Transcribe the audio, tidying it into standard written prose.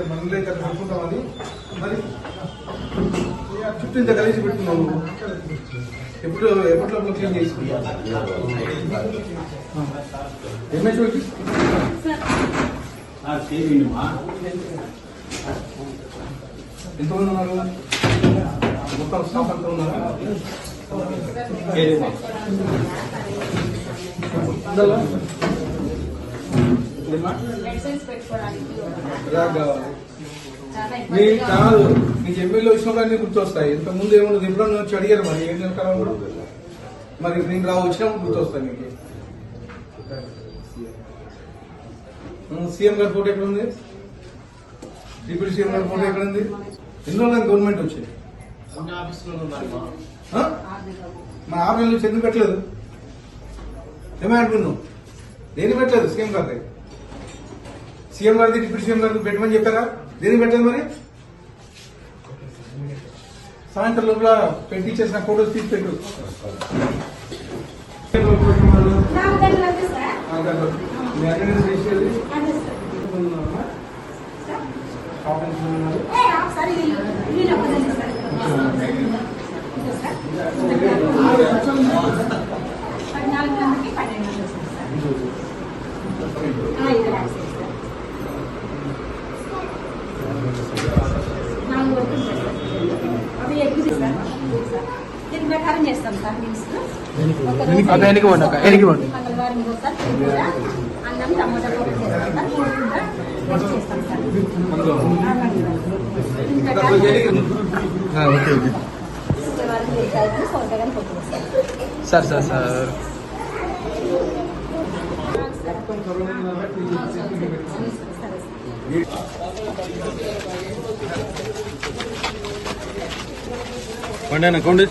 మనలో ఇక్కడ కలుపుకుంటామని మరి చుట్టూ ఇంత కలిసి పెట్టుకున్నావు. ఎప్పట్లో క్లీన్ చేసుకుంటా ఎంఎస్ ఎంతమంది ఉన్నారు? మొత్తం స్టాఫ్ అంతా ఉన్నారా? మీకు కాదు, మీకు ఎమ్మెల్యే వచ్చినప్పుడు అన్ని గుర్తొస్తాయి. ఇంతకుముందు ఏమన్నా ఎప్పుడన్నా వచ్చి అడిగారు మరి ఏం కాలంలో మరి నేను వచ్చినప్పుడు గుర్తొస్తాయి మీకు. సీఎం గారి ఫోటో ఎక్కడ ఉంది? డిప్యూటీ సీఎం గారి ఫోటో ఎక్కడ ఉంది? ఎన్ని రోజులు గవర్నమెంట్ వచ్చింది? మన 6 నెలల నుంచి ఎందుకు పెట్టలేదు? ఏమంటున్నావు? దేనికి పెట్టలేదు? సీఎం గారి సీఎం గారిది డిప్యూటీ సీఎం గారికి పెట్టమని చెప్పారా? దేనికి పెట్టలేదు మరి? సాయంత్రం లోపల పెట్టి చేసిన ఫోటోస్ తీసి పెట్టు. దీని ప్రకారం చేస్తాం సార్. మంగళవారం అన్నం టమాటా పప్పు చేస్తాం సార్. శుక్రవారం సోమవారం పప్పు సార్ సార్ సార్ కొండేనా కొండ